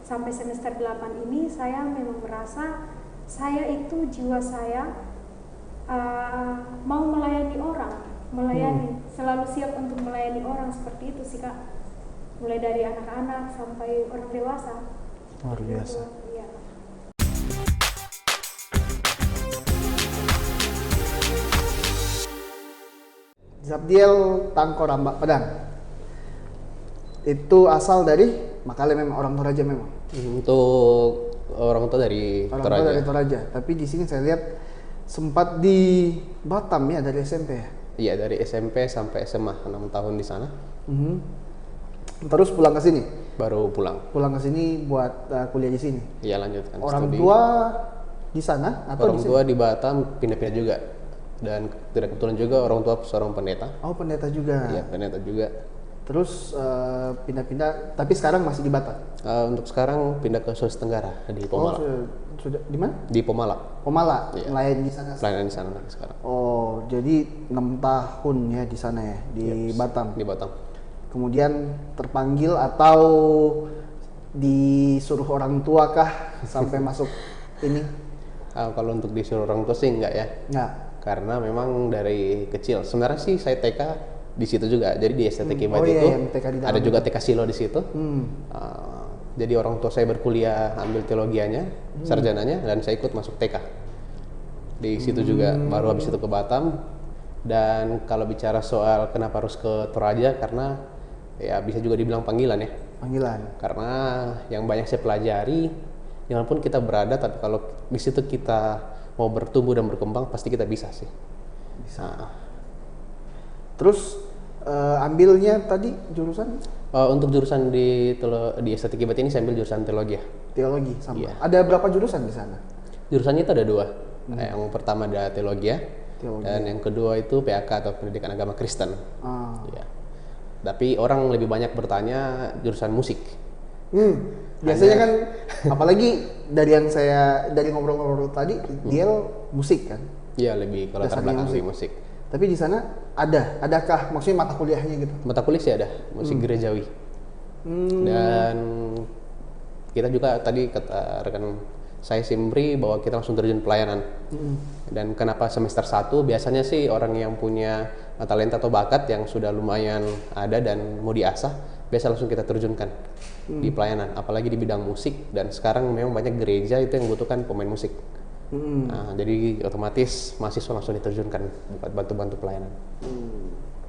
Sampai semester 8 ini saya memang merasa saya itu jiwa saya mau melayani orang, selalu siap untuk melayani orang, seperti itu sih Kak. Mulai dari anak-anak sampai orang dewasa. Luar biasa. Ya. Zabdiel Tangko Rambak Pedang. Itu asal dari Makale memang, orang Toraja memang. Untuk orang tua dari Orang Toraja. tua dari Toraja. Tapi di sini saya lihat sempat di Batam ya, dari SMP ya. Iya, dari SMP sampai SMA 6 tahun di sana. Terus pulang ke sini. Baru pulang. Pulang ke sini buat kuliah di sini. Iya, lanjutkan Orang studi. tua di sana atau Orang di sini? tua di Batam pindah-pindah juga. Dan tidak kebetulan juga orang tua seorang pendeta. Oh, pendeta juga. Iya, pendeta juga. Terus pindah-pindah, tapi sekarang masih di Batam. Untuk sekarang pindah ke Sulawesi Tenggara di Pomala. Sudah di mana? Di Pomala. Pomala, Iya. melayani di sana. Pelayanan di sana sekarang. Oh, jadi 6 tahun ya di sana ya, di Batam. Di Batam. Kemudian terpanggil atau disuruh orang tua kah sampai masuk ini? Kalau untuk disuruh orang tua sih enggak ya. Enggak. Karena memang dari kecil. Sebenarnya sih saya TK di situ juga. Jadi di STT Kibat Oh iya, itu yang TK di dalam ada juga TK Silo di situ. Hmm. Jadi orang tua saya berkuliah ambil teologianya, sarjananya, dan saya ikut masuk TK. Di situ juga baru habis itu ke Batam. Dan kalau bicara soal kenapa harus ke Toraja, karena ya bisa juga dibilang panggilan ya. Panggilan. Karena yang banyak saya pelajari, dimanapun kita berada, tapi kalau di situ kita mau bertumbuh dan berkembang, pasti kita bisa sih. Bisa. Terus ambilnya tadi jurusan Untuk jurusan di STT Kibat ini saya ambil jurusan teologi ya. teologi sama. Iya. Ada berapa jurusan di sana? Jurusannya itu ada dua. Yang pertama ada teologi ya, Teologi. dan yang kedua itu PAK atau Pendidikan Agama Kristen. Ah. Ya. Tapi orang lebih banyak bertanya jurusan musik. Biasanya kan, apalagi dari yang dari ngobrol-ngobrol tadi, dia musik kan. Iya, lebih kalau latar Dasarnya belakang musik. lebih musik. Tapi di sana adakah maksudnya mata kuliahnya gitu? Mata kuliah sih ada musik gerejawi. Dan kita juga tadi kata rekan saya Simri bahwa kita langsung terjun pelayanan. Dan kenapa semester 1? Biasanya sih orang yang punya talenta atau bakat yang sudah lumayan ada dan mau diasah, biasa langsung kita terjunkan di pelayanan, apalagi di bidang musik. Dan sekarang memang banyak gereja itu yang membutuhkan pemain musik. Nah, jadi otomatis mahasiswa langsung diterjunkan buat bantu-bantu pelayanan.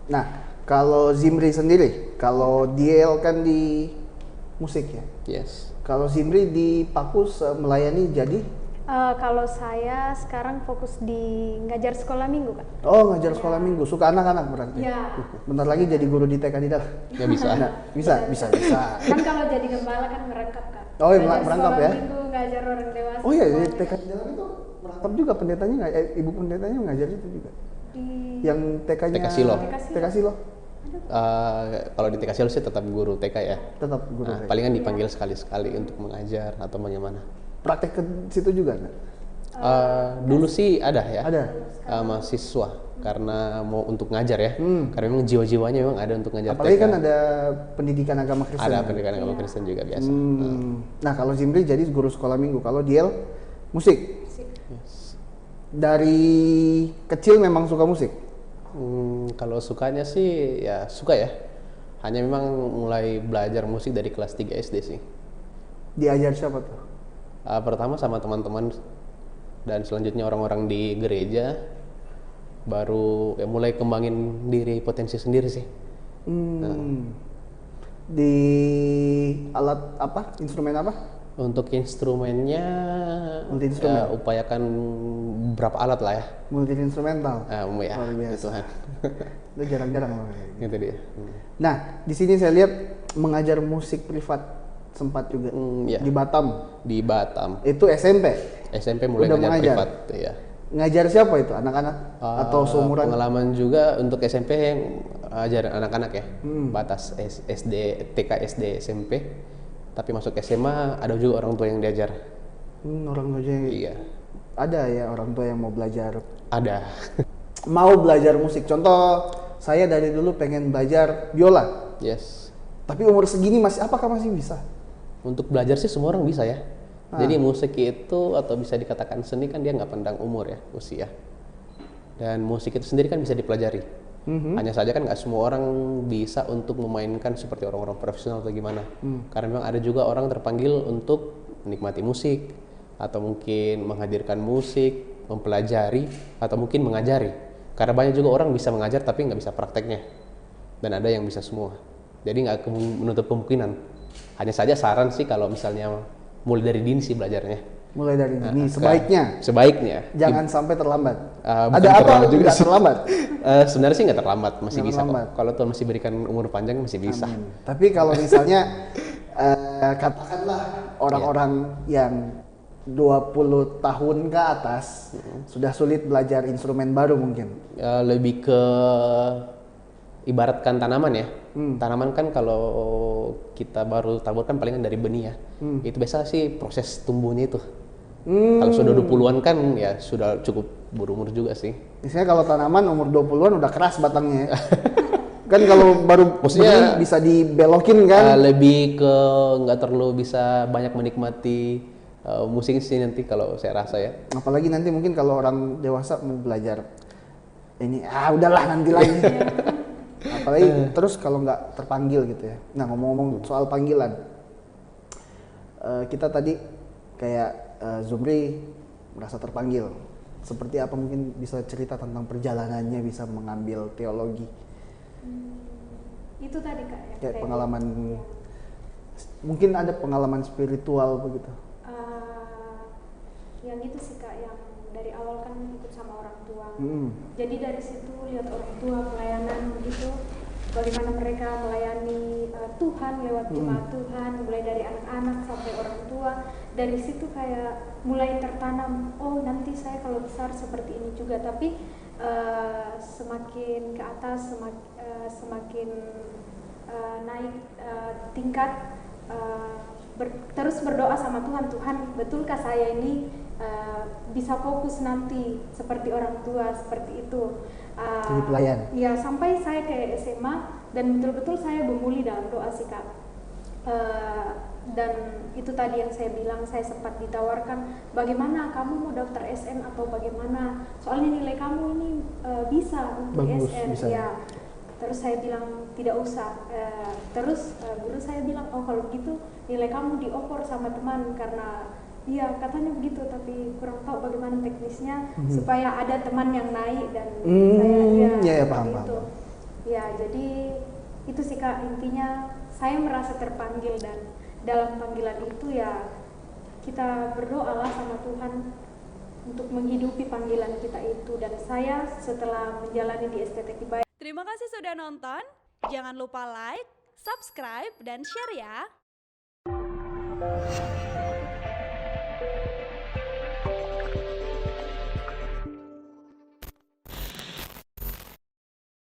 Nah, kalau Zimri sendiri, kalau DL kan di musik ya. Yes. Kalau Zimri di Pakus melayani jadi? Kalau saya sekarang fokus di ngajar sekolah minggu Kak. Oh, ngajar sekolah minggu, suka anak-anak berarti. Ya. Bentar lagi jadi guru di TK di dalam. Ya bisa. Nah, bisa. Kan kalau jadi gembala kan merangkap Kak. Oh, iya, Ngajar merangkap sekolah ya. minggu, ngajar orang dewasa. Oh iya, di semuanya. TK di dalam itu merangkap juga pendetanya ibu pendetanya ngajar itu juga. Di Yang TK-nya TK Silo. TK Silo. Kalau di TK Silo sih tetap guru TK ya. Tetap guru Nah, TK. palingan dipanggil sekali-sekali untuk mengajar atau bagaimana. Praktek ke situ juga enggak? Dulu sih ada ya. Ada. Mahasiswa karena mau untuk ngajar ya. Karena memang jiwa-jiwanya memang ada untuk ngajar Apalagi TK. kan ada pendidikan agama Kristen. Ada kan? pendidikan agama Kristen juga biasa. Nah, kalau Zimri jadi guru sekolah minggu, kalau Diel musik. Dari kecil memang suka musik. Kalau sukanya sih ya suka ya. Hanya memang mulai belajar musik dari kelas 3 SD sih. Diajar siapa tuh? Pertama sama teman-teman dan selanjutnya orang-orang di gereja, baru ya mulai kembangin diri potensi sendiri sih. Di alat apa? Instrumen apa? Untuk instrumennya Multi instrumen. ya, upayakan berapa alat lah ya. Multi instrumental. Ya, Luar biasa. itu kan. Itu jarang-jarang loh. Itu dia. Nah, di sini saya lihat mengajar musik privat sempat juga Ya. di Batam. Di Batam. Itu SMP. SMP mulai Udah ngajar mengajar? privat ya. Ngajar siapa itu? Anak-anak atau seumuran? Pengalaman juga untuk SMP yang ajar anak-anak ya. Batas SD, TK, SD, SMP. Tapi masuk SMA ada juga orang tua yang diajar. Orang tua yang Iya. ada ya orang tua yang mau belajar. Ada. Mau belajar musik. Contoh, saya dari dulu pengen belajar biola. Yes. Tapi umur segini apakah masih bisa? Untuk belajar sih semua orang bisa ya. Jadi musik itu atau bisa dikatakan seni kan dia nggak pandang umur ya, usia. Dan musik itu sendiri kan bisa dipelajari. Hanya saja kan nggak semua orang bisa untuk memainkan seperti orang-orang profesional atau gimana. Karena memang ada juga orang terpanggil untuk menikmati musik atau mungkin menghadirkan musik, mempelajari atau mungkin mengajari. Karena banyak juga orang bisa mengajar tapi nggak bisa prakteknya. Dan ada yang bisa semua. Jadi nggak menutup kemungkinan. Hanya saja saran sih kalau misalnya mulai dari dini sih belajarnya. Mulai dari dini, Sebaiknya. jangan sampai terlambat. Bukan Ada apa terlambat juga nggak sih. terlambat? Sebenarnya sih nggak terlambat, masih Nggak bisa kok. terlambat. Kalau Tuhan masih berikan umur panjang masih bisa. Amin. Tapi kalau misalnya katakanlah orang-orang yang 20 tahun ke atas sudah sulit belajar instrumen baru mungkin. Lebih ke ibaratkan tanaman ya. Tanaman kan kalau kita baru tabur kan palingan dari benih ya. Itu biasa sih proses tumbuhnya itu. Kalau sudah 20-an kan ya sudah cukup berumur juga sih. Misalnya kalau tanaman umur 20-an udah keras batangnya ya. Kan kalau baru Maksudnya, benih bisa dibelokin kan. lebih ke nggak terlalu bisa banyak menikmati musik sih nanti kalau saya rasa ya. Apalagi nanti mungkin kalau orang dewasa mau belajar ini, udahlah nanti lagi. Apalagi terus kalau nggak terpanggil gitu ya. Nah ngomong-ngomong soal panggilan, kita tadi kayak Zumri merasa terpanggil. Seperti apa mungkin bisa cerita tentang perjalanannya bisa mengambil teologi? Itu tadi Kak ya. Kayak pengalaman, mungkin ada pengalaman spiritual begitu. Yang itu sih Kak, yang dari awal kan ikut sama orang tua. Mm. Jadi dari situ lihat orang tua pelayanan gitu, bagaimana mereka melayani Tuhan lewat jemaat Tuhan, mulai dari anak-anak sampai orang tua. Dari situ kayak mulai tertanam, oh nanti saya kalau besar seperti ini juga. Tapi semakin ke atas, semakin naik tingkat, terus berdoa sama Tuhan, Tuhan betulkah saya ini bisa fokus nanti seperti orang tua seperti itu. Jadi pelayan. Ya sampai saya ke SMA dan betul-betul saya bermuli dalam doa sih Kak. Dan itu tadi yang saya bilang, saya sempat ditawarkan, bagaimana kamu mau daftar SN atau bagaimana? Soalnya nilai kamu ini bisa untuk Bagus, SN. bisa. Ya. Terus saya bilang tidak usah. Terus guru saya bilang, oh kalau gitu nilai kamu diopor sama teman karena iya katanya begitu, tapi kurang tahu bagaimana teknisnya supaya ada teman yang naik dan saya paham. itu. Ya jadi itu sih Kak, intinya saya merasa terpanggil dan dalam panggilan itu ya kita berdoalah sama Tuhan untuk menghidupi panggilan kita itu. Dan saya setelah menjalani di STT Kibai. Terima kasih sudah nonton. Jangan lupa like, subscribe, dan share ya.